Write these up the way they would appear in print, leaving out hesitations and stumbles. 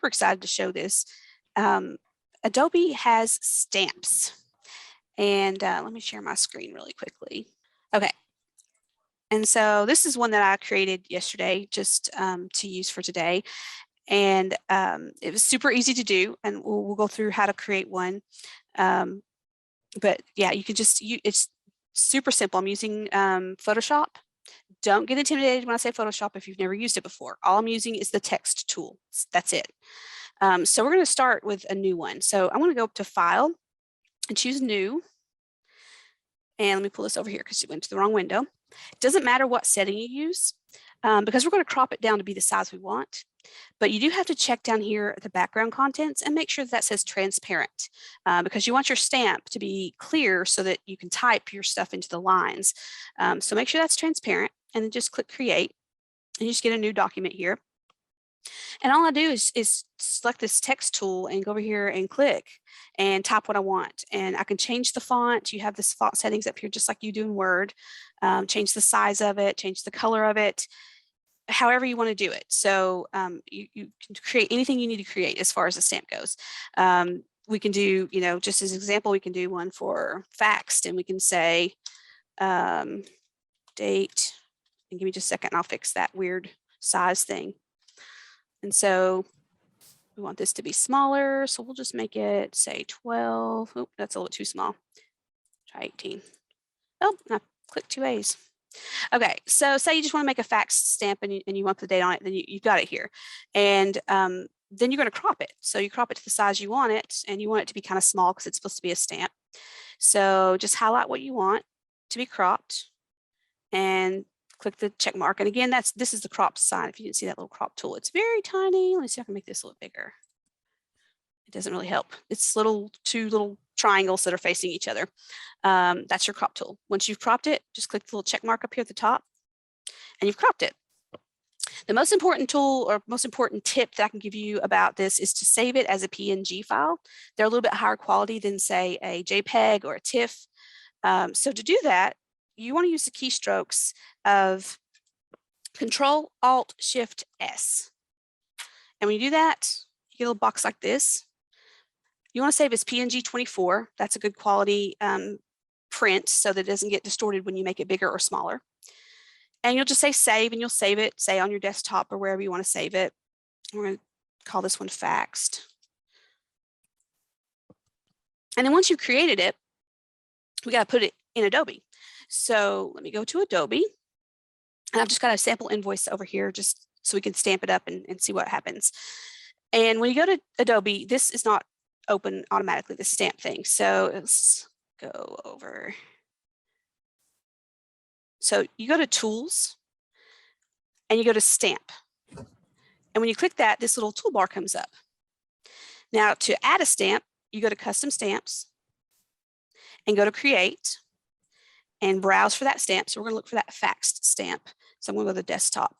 super excited to show this. Adobe has stamps. And let me share my screen really quickly. Okay. And so this is one that I created yesterday just to use for today. And it was super easy to do. And we'll go through how to create one. But yeah, you can just, it's super simple. I'm using Photoshop. Don't get intimidated when I say Photoshop if you've never used it before. All I'm using is the text tool. That's it. So we're going to start with a new one. So I'm going to go up to File and choose New. And let me pull this over here because it went to the wrong window. It doesn't matter what setting you use because we're going to crop it down to be the size we want. But you do have to check down here at the background contents and make sure that says transparent because you want your stamp to be clear so that you can type your stuff into the lines. So make sure that's transparent and then just click Create and you just get a new document here. And all I do is select this text tool and go over here and click and type what I want. And I can change the font. You have this font settings up here just like you do in Word. Change the size of it, change the color of it, however you want to do it. So you can create anything you need to create as far as the stamp goes. We can do, you know, just as an example, we can do one for faxed and we can say date, and give me just a second and I'll fix that weird size thing. And so we want this to be smaller. So we'll just make it say 12. Oh, that's a little too small. Try 18. Oh, I clicked 2 A's. Okay, so say you just want to make a fax stamp and you want the date on it, then you've got it here. And then you're going to crop it. So you crop it to the size you want it, and you want it to be kind of small because it's supposed to be a stamp. So just highlight what you want to be cropped and click the check mark. And again, this is the crop sign. If you didn't see that little crop tool, it's very tiny. Let me see if I can make this a little bigger. It doesn't really help. It's two little triangles that are facing each other. That's your crop tool. Once you've cropped it, just click the little check mark up here at the top and you've cropped it. The most important tool or most important tip that I can give you about this is to save it as a PNG file. They're a little bit higher quality than say a JPEG or a TIFF. So to do that, you want to use the keystrokes of Control-Alt-Shift-S. And when you do that, you get a little box like this. You want to save as PNG 24. That's a good quality print so that it doesn't get distorted when you make it bigger or smaller. And you'll just say save and you'll save it, say on your desktop or wherever you want to save it. We're going to call this one faxed. And then once you've created it, we got to put it in Adobe. So let me go to Adobe. And I've just got a sample invoice over here just so we can stamp it up and see what happens. And when you go to Adobe, this is not open automatically, the stamp thing. So let's go over. So you go to Tools and you go to Stamp. And when you click that, this little toolbar comes up. Now to add a stamp, you go to Custom Stamps and go to Create and browse for that stamp. So we're going to look for that faxed stamp. So I'm going to go to the desktop.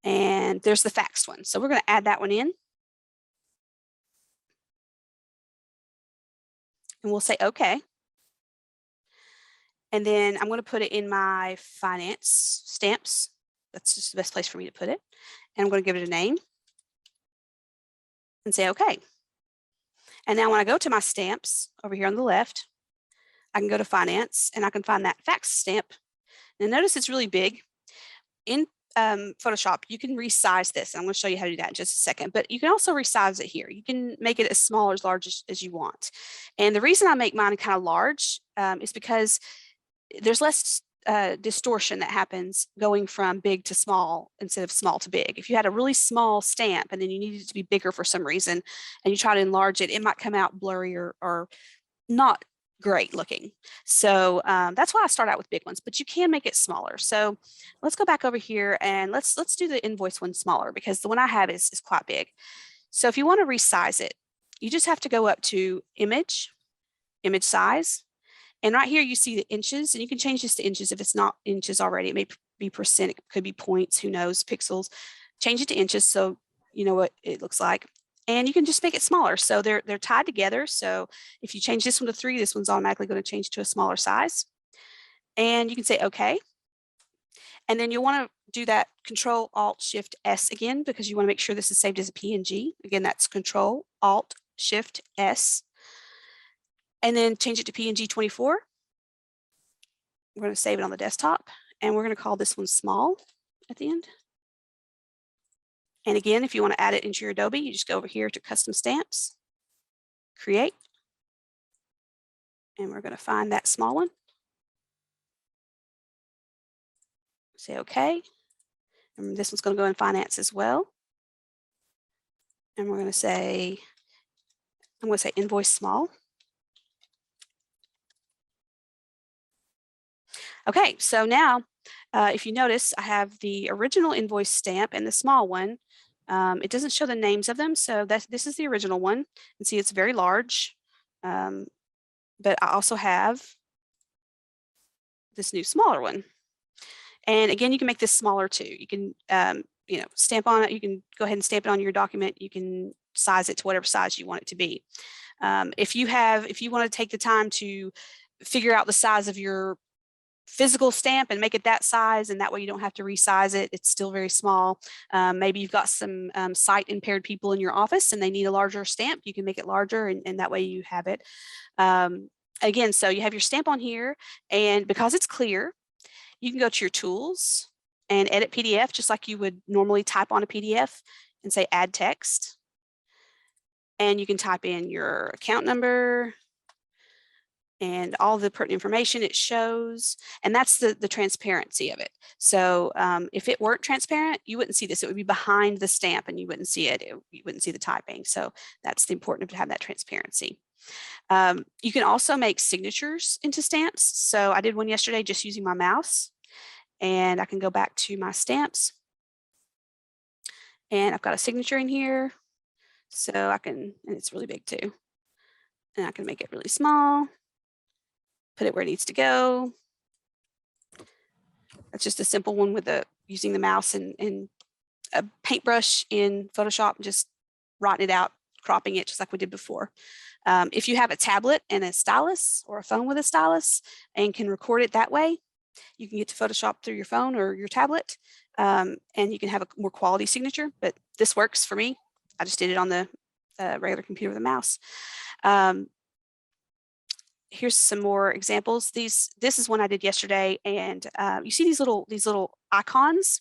And there's the faxed one. So we're going to add that one in. And we'll say OK. And then I'm going to put it in my finance stamps. That's just the best place for me to put it. And I'm going to give it a name and say OK. And now when I go to my stamps over here on the left, I can go to finance and I can find that fax stamp. Now notice it's really big. In Photoshop, you can resize this. I'm going to show you how to do that in just a second, but you can also resize it here. You can make it as small or as large as you want. And the reason I make mine kind of large is because there's less distortion that happens going from big to small instead of small to big. If you had a really small stamp and then you needed it to be bigger for some reason and you try to enlarge it, it might come out blurry or not great looking. So that's why I start out with big ones, but you can make it smaller. So let's go back over here and let's do the invoice one smaller because the one I have is quite big. So if you want to resize it, you just have to go up to Image, Image Size. And right here you see the inches, and you can change this to inches if it's not inches already. It may be percent, it could be points, who knows, pixels. Change it to inches so you know what it looks like. And you can just make it smaller. So they're tied together. So if you change this one to 3, this one's automatically going to change to a smaller size. And you can say OK. And then you'll want to do that Control-Alt-Shift-S again, because you want to make sure this is saved as a PNG. Again, that's Control-Alt-Shift-S. And then change it to PNG 24. We're going to save it on the desktop, and we're going to call this one small at the end. And again, if you want to add it into your Adobe, you just go over here to Custom Stamps, Create, and we're going to find that small one. Say OK. And this one's going to go in Finance as well. And we're going to say, I'm going to say Invoice Small. Okay, so now if you notice, I have the original invoice stamp and the small one. It doesn't show the names of them, so this is the original one. And see, it's very large. But I also have this new smaller one. And again, you can make this smaller too. You can stamp on it. You can go ahead and stamp it on your document. You can size it to whatever size you want it to be. If you want to take the time to figure out the size of your physical stamp and make it that size, and that way you don't have to resize it, it's still very small. Maybe you've got some sight impaired people in your office and they need a larger stamp, you can make it larger, and that way you have it. Again, so you have your stamp on here, and because it's clear, you can go to your tools and edit PDF just like you would normally type on a PDF and say add text. And you can type in your account number and all the pertinent information it shows. And that's the transparency of it. So if it weren't transparent, you wouldn't see this. It would be behind the stamp and you wouldn't see it. You wouldn't see the typing. So that's the important to have that transparency. You can also make signatures into stamps. So I did one yesterday just using my mouse, and I can go back to my stamps, and I've got a signature in here. So I can, and it's really big too, and I can make it really small, put it where it needs to go. That's just a simple one with using the mouse and a paintbrush in Photoshop, and just writing it out, cropping it just like we did before. If you have a tablet and a stylus, or a phone with a stylus, and can record it that way, you can get to Photoshop through your phone or your tablet, and you can have a more quality signature. But this works for me. I just did it on the regular computer with a mouse. Here's some more examples. This is one I did yesterday, and you see these little icons.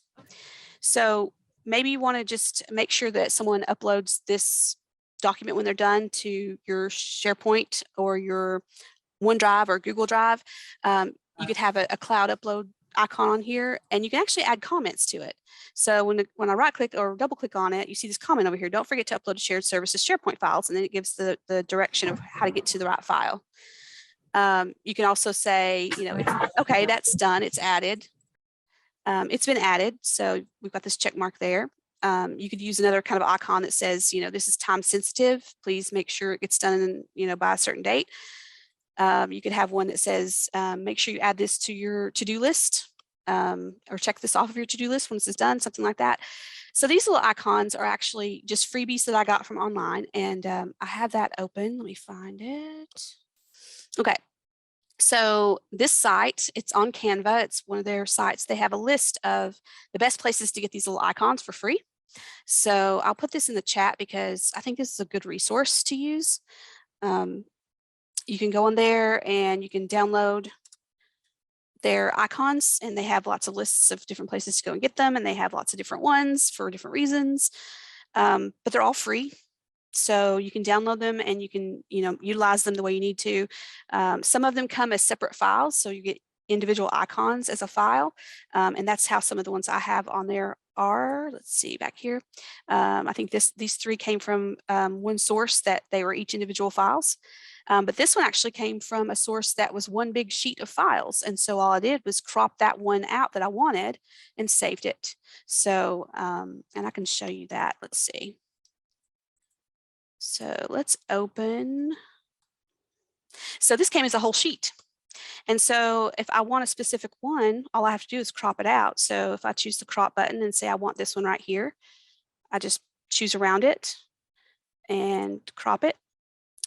So maybe you want to just make sure that someone uploads this document when they're done to your SharePoint or your OneDrive or Google Drive. You could have a cloud upload icon on here, and you can actually add comments to it. So when I right click or double click on it, you see this comment over here: don't forget to upload to shared services SharePoint files, and then it gives the direction of how to get to the right file. You can also say, okay, that's done, it's added. It's been added, so we've got this check mark there. You could use another kind of icon that says, this is time sensitive. Please make sure it gets done by a certain date. You could have one that says, make sure you add this to your to-do list, or check this off of your to-do list when this is done, something like that. So these little icons are actually just freebies that I got from online, and I have that open. Let me find it. Okay. So this site, it's on Canva. It's one of their sites. They have a list of the best places to get these little icons for free. So I'll put this in the chat because I think this is a good resource to use. You can go on there and you can download their icons, and they have lots of lists of different places to go and get them, and they have lots of different ones for different reasons, but they're all free. So you can download them and you can, utilize them the way you need to. Some of them come as separate files, so you get individual icons as a file, and that's how some of the ones I have on there are. Let's see back here. I think these three came from one source that they were each individual files, but this one actually came from a source that was one big sheet of files, and so all I did was crop that one out that I wanted and saved it. So, and I can show you that. Let's see. So let's open. So this came as a whole sheet. And so if I want a specific one, all I have to do is crop it out. So if I choose the crop button and say I want this one right here, I just choose around it and crop it.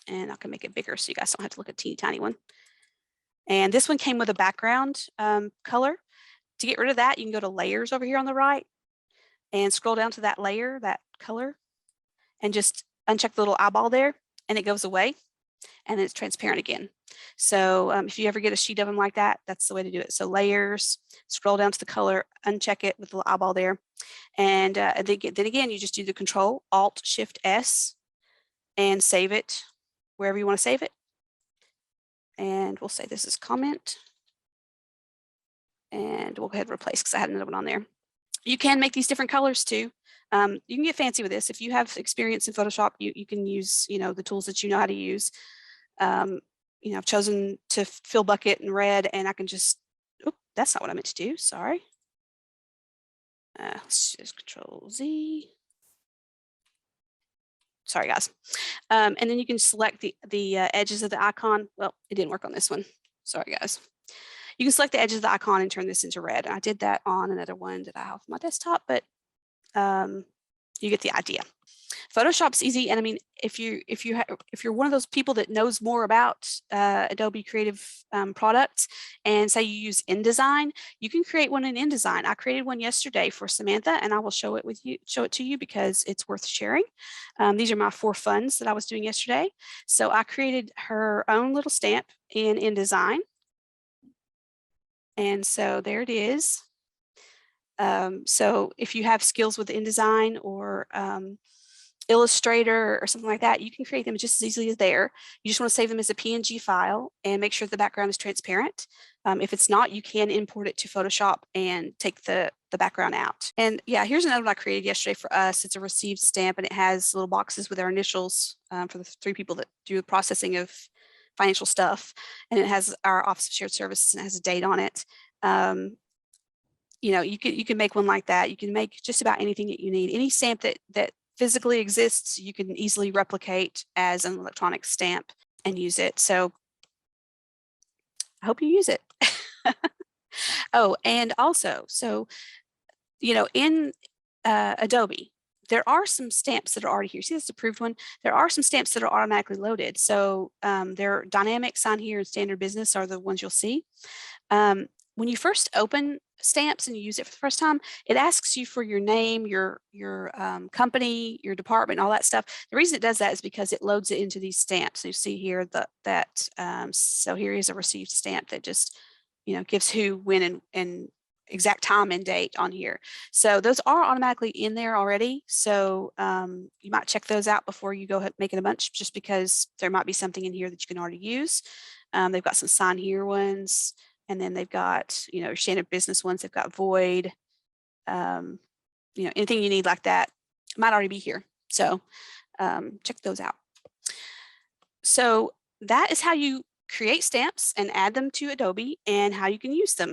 And I can make it bigger so you guys don't have to look at a teeny tiny one. And this one came with a background color. To get rid of that, you can go to layers over here on the right and scroll down to that layer, that color, and just uncheck the little eyeball there, and it goes away, and then it's transparent again. So if you ever get a sheet of them like that, that's the way to do it. So layers, scroll down to the color, uncheck it with the little eyeball there, and then again, you just do the Control Alt Shift S and save it wherever you want to save it. And we'll say this is comment, and we'll go ahead and replace because I had another one on there. You can make these different colors too. You can get fancy with this. If you have experience in Photoshop, you can use, the tools that you know how to use. I've chosen to fill bucket in red, and I can just, that's not what I meant to do, sorry. Let's just Control Z. Sorry, guys. And then you can select the edges of the icon. Well, it didn't work on this one. Sorry, guys. You can select the edges of the icon and turn this into red. I did that on another one that I have on my desktop, but you get the idea. Photoshop's easy, and I mean, if you're one of those people that knows more about Adobe Creative products, and say you use InDesign, you can create one in InDesign. I created one yesterday for Samantha, and I will show it to you because it's worth sharing. These are my 4 funds that I was doing yesterday. So I created her own little stamp in InDesign, and so there it is. So if you have skills with InDesign or Illustrator or something like that, you can create them just as easily as there. You just want to save them as a PNG file and make sure the background is transparent. If it's not, you can import it to Photoshop and take the background out. And yeah, here's another one I created yesterday for us. It's a received stamp, and it has little boxes with our initials for the 3 people that do the processing of financial stuff. And it has our Office of Shared Services, and it has a date on it. You can make one like that. You can make just about anything that you need. Any stamp that physically exists, you can easily replicate as an electronic stamp and use it. So I hope you use it. Oh, and also, so, in Adobe, there are some stamps that are already here. See this approved one? There are some stamps that are automatically loaded. So their dynamic, sign here, and standard business are the ones you'll see. When you first open stamps and you use it for the first time, it asks you for your name, your company, your department, all that stuff. The reason it does that is because it loads it into these stamps. You see here so here is a received stamp that just gives who, when, and exact time and date on here. So those are automatically in there already. So you might check those out before you go making a bunch, just because there might be something in here that you can already use. They've got some sign here ones. And then they've got, standard business ones. They've got void, anything you need like that might already be here. So check those out. So that is how you create stamps and add them to Adobe, and how you can use them.